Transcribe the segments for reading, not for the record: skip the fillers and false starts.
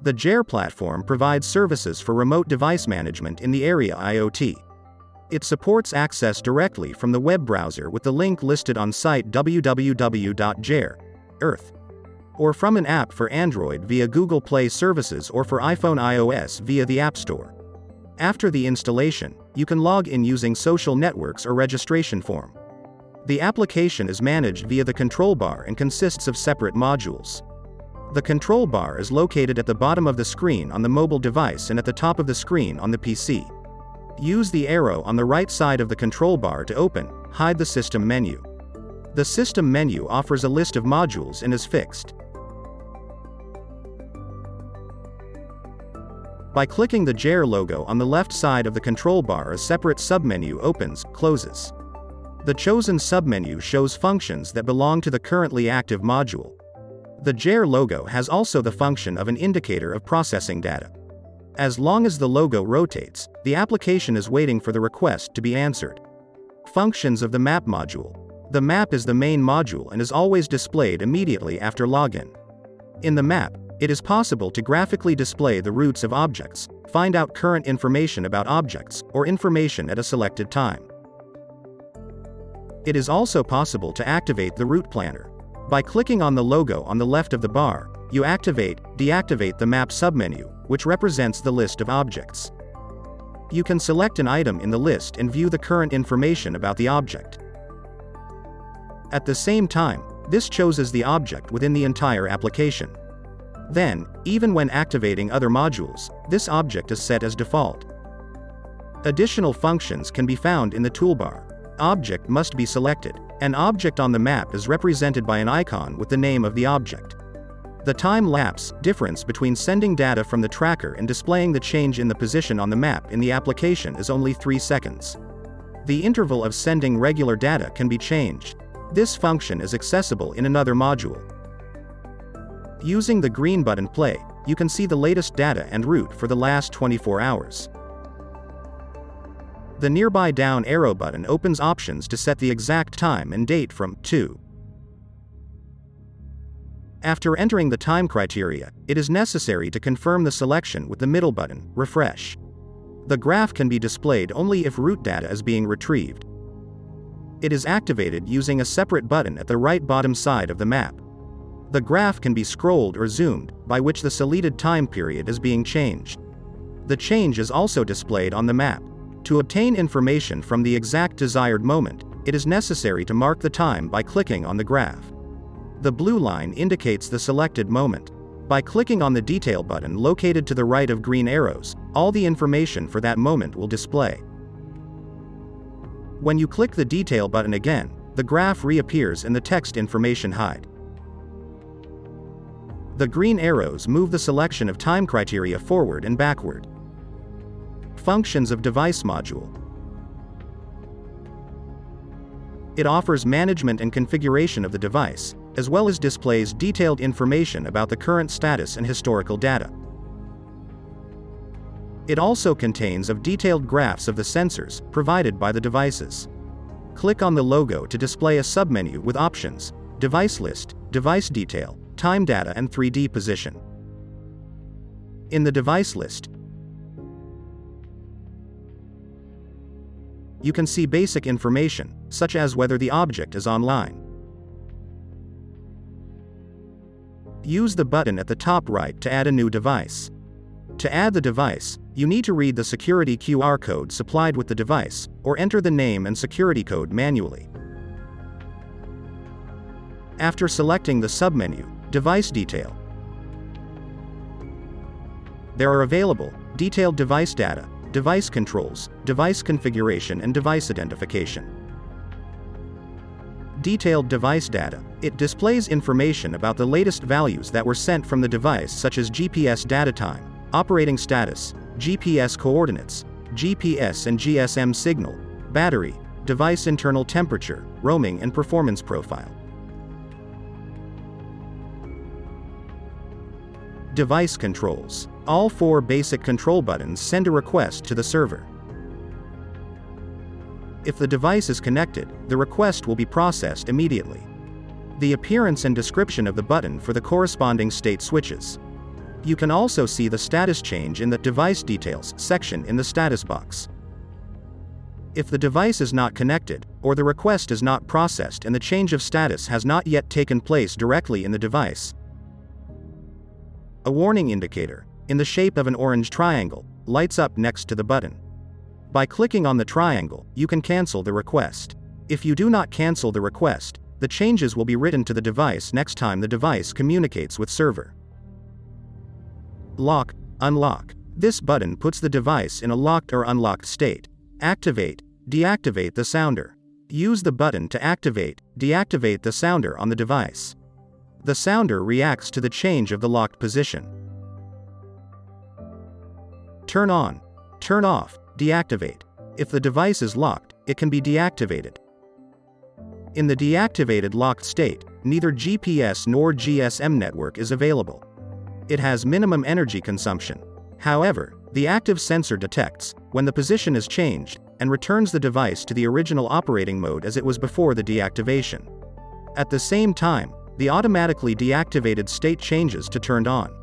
The JAIR platform provides services for remote device management in the area IoT. It supports access directly from the web browser with the link listed on site www.jair.earth, or from an app for Android via Google Play services or for iPhone iOS via the App Store. After the installation, you can log in using social networks or registration form. The application is managed via the control bar and consists of separate modules. The control bar is located at the bottom of the screen on the mobile device and at the top of the screen on the PC. Use the arrow on the right side of the control bar to open, hide the system menu. The system menu offers a list of modules and is fixed. By clicking the JAIR logo on the left side of the control bar, a separate submenu opens, closes. The chosen submenu shows functions that belong to the currently active module. The JAIR logo has also the function of an indicator of processing data. As long as the logo rotates, the application is waiting for the request to be answered. Functions of the map module. The map is the main module and is always displayed immediately after login. In the map, it is possible to graphically display the routes of objects, find out current information about objects, or information at a selected time. It is also possible to activate the route planner. By clicking on the logo on the left of the bar, you deactivate the map submenu, which represents the list of objects. You can select an item in the list and view the current information about the object. At the same time, this chooses the object within the entire application. Then, even when activating other modules, this object is set as default. Additional functions can be found in the toolbar. Object must be selected. An object on the map is represented by an icon with the name of the object. The time-lapse difference between sending data from the tracker and displaying the change in the position on the map in the application is only 3 seconds. The interval of sending regular data can be changed. This function is accessible in another module. Using the green button Play, you can see the latest data and route for the last 24 hours. The nearby down arrow button opens options to set the exact time and date from to. After entering the time criteria, it is necessary to confirm the selection with the middle button, Refresh. The graph can be displayed only if route data is being retrieved. It is activated using a separate button at the right bottom side of the map. The graph can be scrolled or zoomed, by which the selected time period is being changed. The change is also displayed on the map. To obtain information from the exact desired moment, it is necessary to mark the time by clicking on the graph. The blue line indicates the selected moment. By clicking on the detail button located to the right of green arrows, all the information for that moment will display. When you click the detail button again, the graph reappears and the text information hide. The green arrows move the selection of time criteria forward and backward. Functions of device module. It offers management and configuration of the device, as well as displays detailed information about the current status and historical data. It also contains detailed graphs of the sensors provided by the devices. Click on the logo to display a submenu with options: device list, device detail, time data and 3D position. In the device list, you can see basic information, such as whether the object is online. Use the button at the top right to add a new device. To add the device, you need to read the security QR code supplied with the device, or enter the name and security code manually. After selecting the submenu, Device Detail, there are available detailed device data, device controls, device configuration and device identification. Detailed device data. It displays information about the latest values that were sent from the device, such as GPS data time, operating status, GPS coordinates, GPS and GSM signal, battery, device internal temperature, roaming and performance profile. Device controls. All 4 basic control buttons send a request to the server. If the device is connected, the request will be processed immediately. The appearance and description of the button for the corresponding state switches. You can also see the status change in the Device Details section in the status box. If the device is not connected, or the request is not processed and the change of status has not yet taken place directly in the device, a warning indicator, in the shape of an orange triangle, lights up next to the button. By clicking on the triangle, you can cancel the request. If you do not cancel the request, the changes will be written to the device next time the device communicates with server. Lock, unlock. This button puts the device in a locked or unlocked state. Activate, deactivate the sounder. Use the button to activate, deactivate the sounder on the device. The sounder reacts to the change of the locked position. Turn on, turn off, deactivate. If the device is locked, it can be deactivated. In the deactivated locked state, neither GPS nor GSM network is available. It has minimum energy consumption. However, the active sensor detects when the position is changed and returns the device to the original operating mode as it was before the deactivation. At the same time, the automatically deactivated state changes to turned on.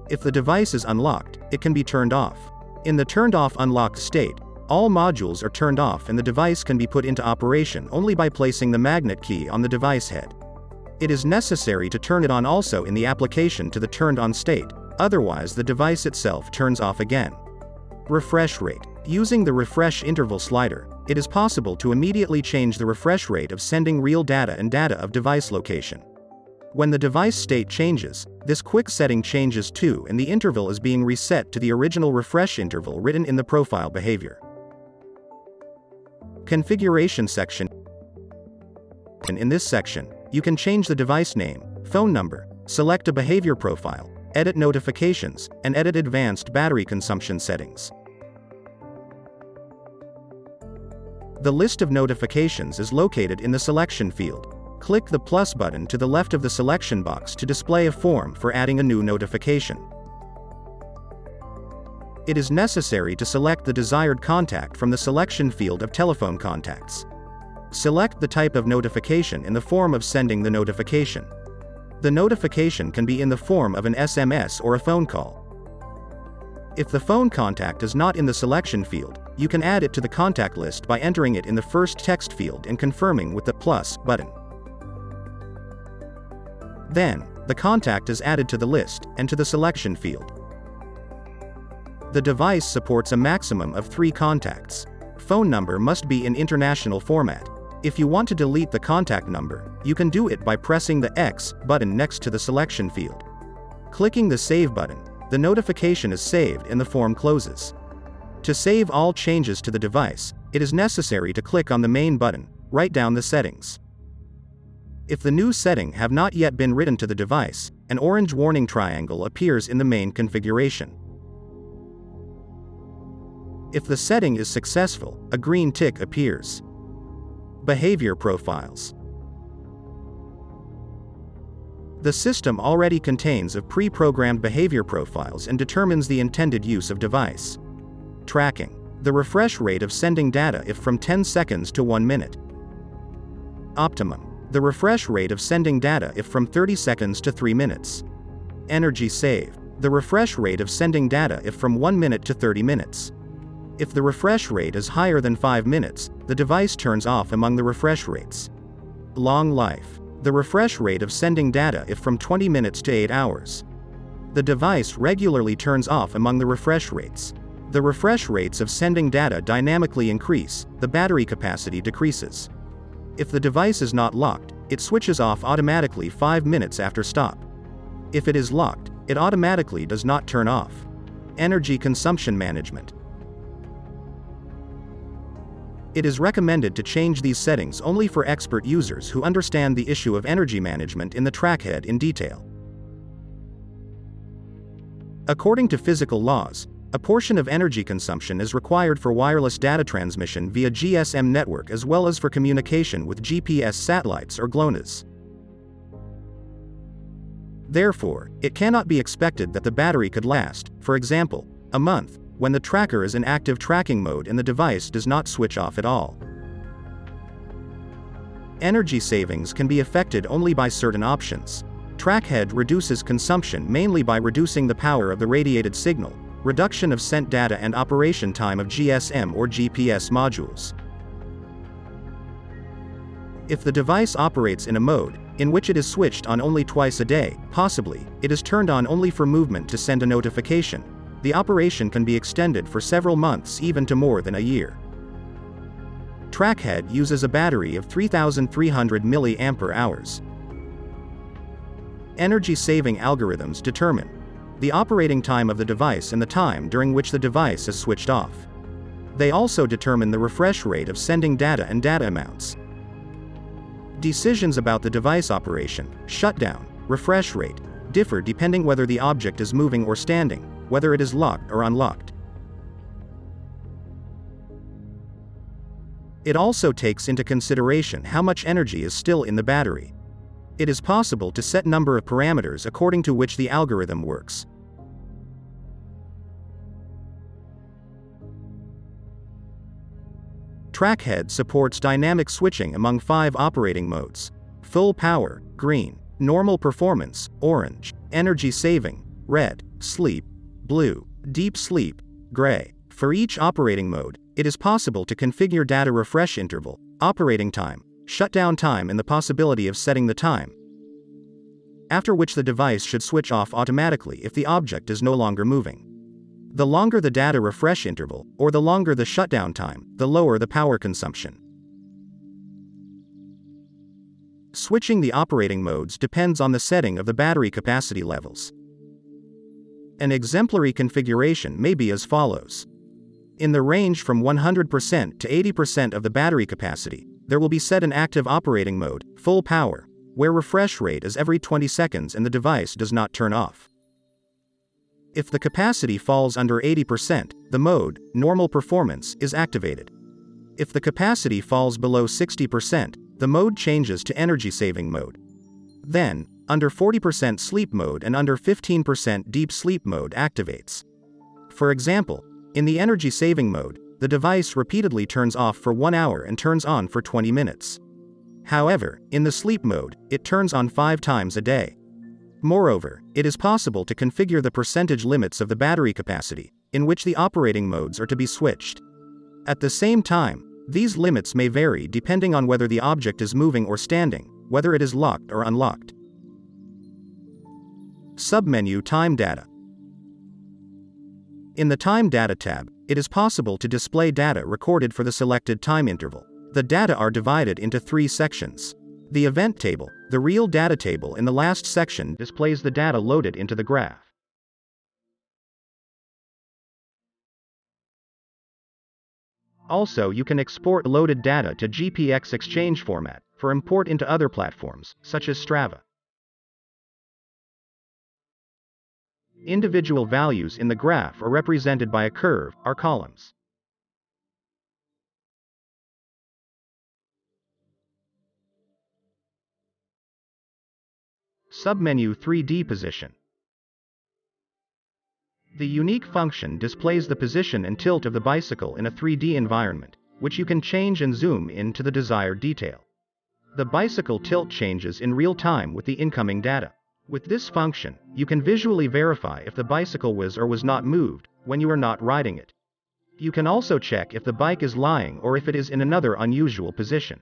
If the device is unlocked, it can be turned off. In the turned off unlocked state, all modules are turned off and the device can be put into operation only by placing the magnet key on the device head. It is necessary to turn it on also in the application to the turned on state, otherwise the device itself turns off again. Refresh rate. Using the refresh interval slider, it is possible to immediately change the refresh rate of sending real data and data of device location. When the device state changes, this quick setting changes too and the interval is being reset to the original refresh interval written in the profile behavior. Configuration section. In this section, you can change the device name, phone number, select a behavior profile, edit notifications, and edit advanced battery consumption settings. The list of notifications is located in the selection field. Click the plus button to the left of the selection box to display a form for adding a new notification. It is necessary to select the desired contact from the selection field of telephone contacts. Select the type of notification in the form of sending the notification. The notification can be in the form of an SMS or a phone call. If the phone contact is not in the selection field, you can add it to the contact list by entering it in the first text field and confirming with the plus button. Then, the contact is added to the list and to the selection field. The device supports a maximum of 3 contacts. Phone number must be in international format. If you want to delete the contact number, you can do it by pressing the X button next to the selection field. Clicking the Save button, the notification is saved and the form closes. To save all changes to the device, it is necessary to click on the main button, write down the settings. If the new setting have not yet been written to the device, an orange warning triangle appears in the main configuration. If the setting is successful, a green tick appears. Behavior profiles. The system already contains of pre-programmed behavior profiles and determines the intended use of device. Tracking. The refresh rate of sending data if from 10 seconds to 1 minute. Optimum. The refresh rate of sending data if from 30 seconds to 3 minutes. Energy save. The refresh rate of sending data if from 1 minute to 30 minutes. If the refresh rate is higher than 5 minutes, the device turns off among the refresh rates. Long life. The refresh rate of sending data if from 20 minutes to 8 hours. The device regularly turns off among the refresh rates. The refresh rates of sending data dynamically increase, the battery capacity decreases. If the device is not locked, it switches off automatically 5 minutes after stop. If it is locked, it automatically does not turn off. Energy consumption management. It is recommended to change these settings only for expert users who understand the issue of energy management in the TrackHead in detail. According to physical laws, a portion of energy consumption is required for wireless data transmission via GSM network as well as for communication with GPS satellites or GLONASS. Therefore, it cannot be expected that the battery could last, for example, a month, when the tracker is in active tracking mode and the device does not switch off at all. Energy savings can be effected only by certain options. TrackHead reduces consumption mainly by reducing the power of the radiated signal, reduction of sent data and operation time of GSM or GPS modules. If the device operates in a mode in which it is switched on only twice a day, possibly, it is turned on only for movement to send a notification, the operation can be extended for several months, even to more than a year. TrackHead uses a battery of 3,300 mAh. Energy-saving algorithms determine the operating time of the device and the time during which the device is switched off. They also determine the refresh rate of sending data and data amounts. Decisions about the device operation, shutdown, refresh rate, differ depending whether the object is moving or standing, whether it is locked or unlocked. It also takes into consideration how much energy is still in the battery. It is possible to set number of parameters according to which the algorithm works. TrackHead supports dynamic switching among 5 operating modes: full power, green; normal performance, orange; energy saving, red; sleep, blue; deep sleep, gray. For each operating mode, it is possible to configure data refresh interval, operating time, shutdown time, and the possibility of setting the time after which the device should switch off automatically if the object is no longer moving. The longer the data refresh interval, or the longer the shutdown time, the lower the power consumption. Switching the operating modes depends on the setting of the battery capacity levels. An exemplary configuration may be as follows. In the range from 100% to 80% of the battery capacity, there will be set an active operating mode, full power, where refresh rate is every 20 seconds and the device does not turn off. If the capacity falls under 80%, the mode, normal performance, is activated. If the capacity falls below 60%, the mode changes to energy saving mode. Then, under 40% sleep mode and under 15% deep sleep mode activates. For example, in the energy saving mode, the device repeatedly turns off for 1 hour and turns on for 20 minutes. However, in the sleep mode, it turns on 5 times a day. Moreover, it is possible to configure the percentage limits of the battery capacity, in which the operating modes are to be switched. At the same time, these limits may vary depending on whether the object is moving or standing, whether it is locked or unlocked. Submenu Time Data. In the Time Data tab, it is possible to display data recorded for the selected time interval. The data are divided into 3 sections. The event table, the real data table in the last section, displays the data loaded into the graph. Also, you can export loaded data to GPX Exchange format for import into other platforms, such as Strava. Individual values in the graph are represented by a curve, or columns. Submenu 3D Position. The unique function displays the position and tilt of the bicycle in a 3D environment, which you can change and zoom in to the desired detail. The bicycle tilt changes in real time with the incoming data. With this function, you can visually verify if the bicycle was or was not moved when you are not riding it. You can also check if the bike is lying or if it is in another unusual position.